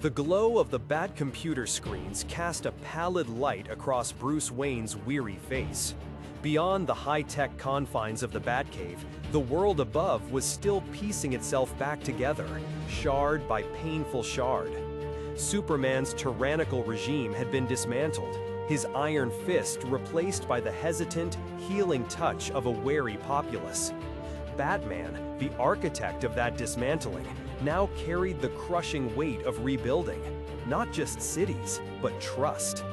The glow of the Bat computer screens cast a pallid light across Bruce Wayne's weary face. Beyond the high-tech confines of the Batcave, the world above was still piecing itself back together, shard by painful shard. Superman's tyrannical regime had been dismantled, his iron fist replaced by the hesitant, healing touch of a wary populace. Batman, the architect of that dismantling, now carried the crushing weight of rebuilding, not just cities, but trust.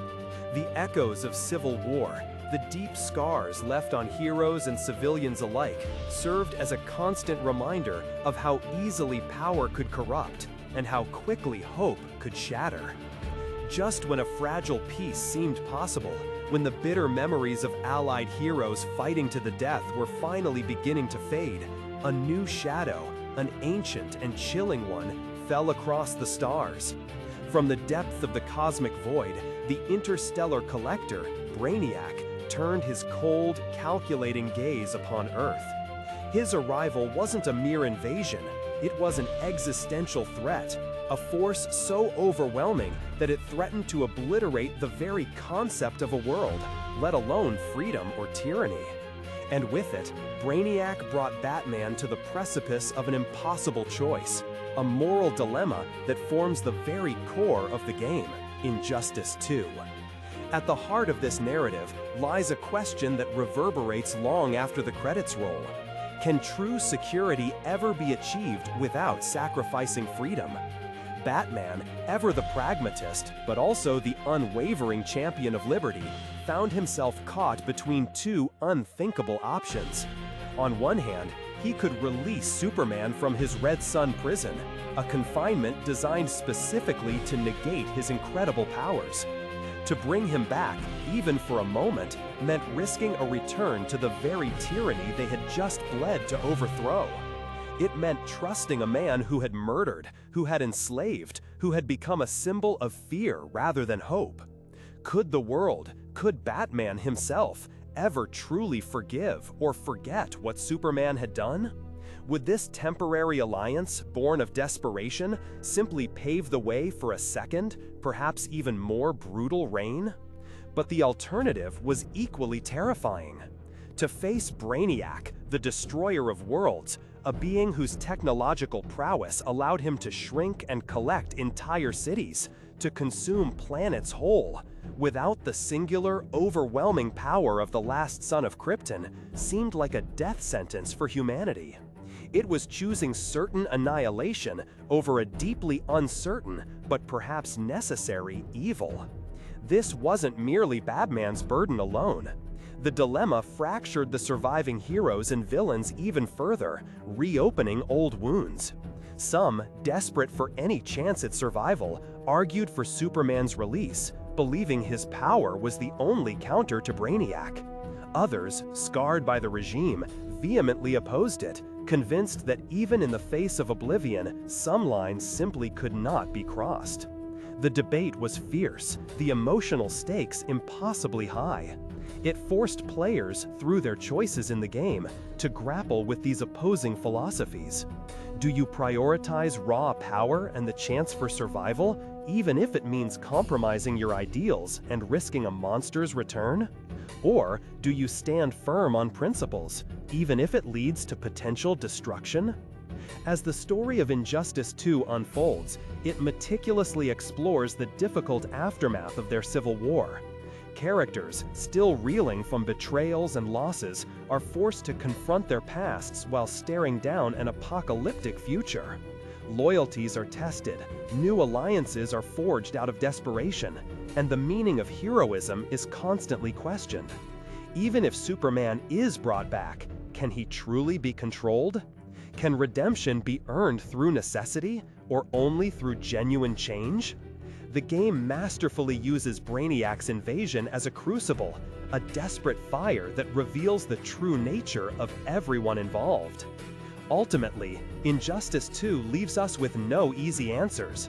The echoes of civil war, the deep scars left on heroes and civilians alike, served as a constant reminder of how easily power could corrupt and how quickly hope could shatter. Just when a fragile peace seemed possible, when the bitter memories of allied heroes fighting to the death were finally beginning to fade, a new shadow, an ancient and chilling one, fell across the stars. From the depth of the cosmic void, the interstellar collector, Brainiac, turned his cold, calculating gaze upon Earth. His arrival wasn't a mere invasion, it was an existential threat, a force so overwhelming that it threatened to obliterate the very concept of a world, let alone freedom or tyranny. And with it, Brainiac brought Batman to the precipice of an impossible choice, a moral dilemma that forms the very core of the game, Injustice 2. At the heart of this narrative lies a question that reverberates long after the credits roll. Can true security ever be achieved without sacrificing freedom? Batman, ever the pragmatist, but also the unwavering champion of liberty, found himself caught between two unthinkable options. On one hand, he could release Superman from his Red Sun prison, a confinement designed specifically to negate his incredible powers. To bring him back, even for a moment, meant risking a return to the very tyranny they had just bled to overthrow. It meant trusting a man who had murdered, who had enslaved, who had become a symbol of fear rather than hope. Could the world, could Batman himself, ever truly forgive or forget what Superman had done? Would this temporary alliance, born of desperation, simply pave the way for a second, perhaps even more brutal reign? But the alternative was equally terrifying. To face Brainiac, the destroyer of worlds, a being whose technological prowess allowed him to shrink and collect entire cities, to consume planets whole, without the singular, overwhelming power of the last son of Krypton, seemed like a death sentence for humanity. It was choosing certain annihilation over a deeply uncertain, but perhaps necessary, evil. This wasn't merely Batman's burden alone. The dilemma fractured the surviving heroes and villains even further, reopening old wounds. Some, desperate for any chance at survival, argued for Superman's release, believing his power was the only counter to Brainiac. Others, scarred by the regime, vehemently opposed it, convinced that even in the face of oblivion, some lines simply could not be crossed. The debate was fierce, the emotional stakes impossibly high. It forced players, through their choices in the game, to grapple with these opposing philosophies. Do you prioritize raw power and the chance for survival, even if it means compromising your ideals and risking a monster's return? Or do you stand firm on principles, even if it leads to potential destruction? As the story of Injustice 2 unfolds, it meticulously explores the difficult aftermath of their civil war. Characters, still reeling from betrayals and losses, are forced to confront their pasts while staring down an apocalyptic future. Loyalties are tested, new alliances are forged out of desperation, and the meaning of heroism is constantly questioned. Even if Superman is brought back, can he truly be controlled? Can redemption be earned through necessity, or only through genuine change? The game masterfully uses Brainiac's invasion as a crucible, a desperate fire that reveals the true nature of everyone involved. Ultimately, Injustice 2 leaves us with no easy answers.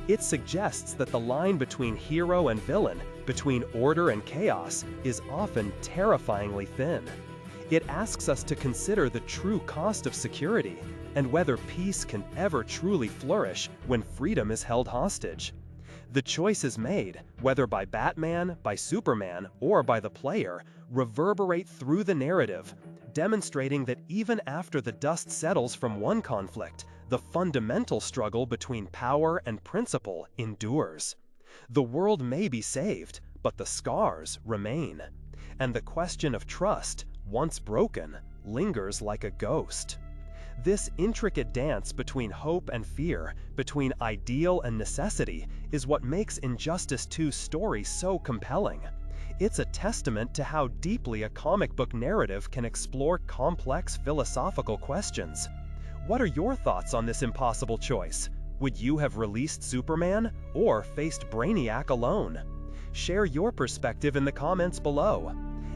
It suggests that the line between hero and villain, between order and chaos, is often terrifyingly thin. It asks us to consider the true cost of security and whether peace can ever truly flourish when freedom is held hostage. The choices made, whether by Batman, by Superman, or by the player, reverberate through the narrative, demonstrating that even after the dust settles from one conflict, the fundamental struggle between power and principle endures. The world may be saved, but the scars remain. And the question of trust, once broken, lingers like a ghost. This intricate dance between hope and fear, between ideal and necessity, is what makes Injustice 2's story so compelling. It's a testament to how deeply a comic book narrative can explore complex philosophical questions. What are your thoughts on this impossible choice? Would you have released Superman or faced Brainiac alone? Share your perspective in the comments below.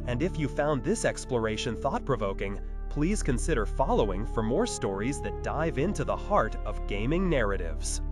And if you found this exploration thought-provoking, please consider following for more stories that dive into the heart of gaming narratives.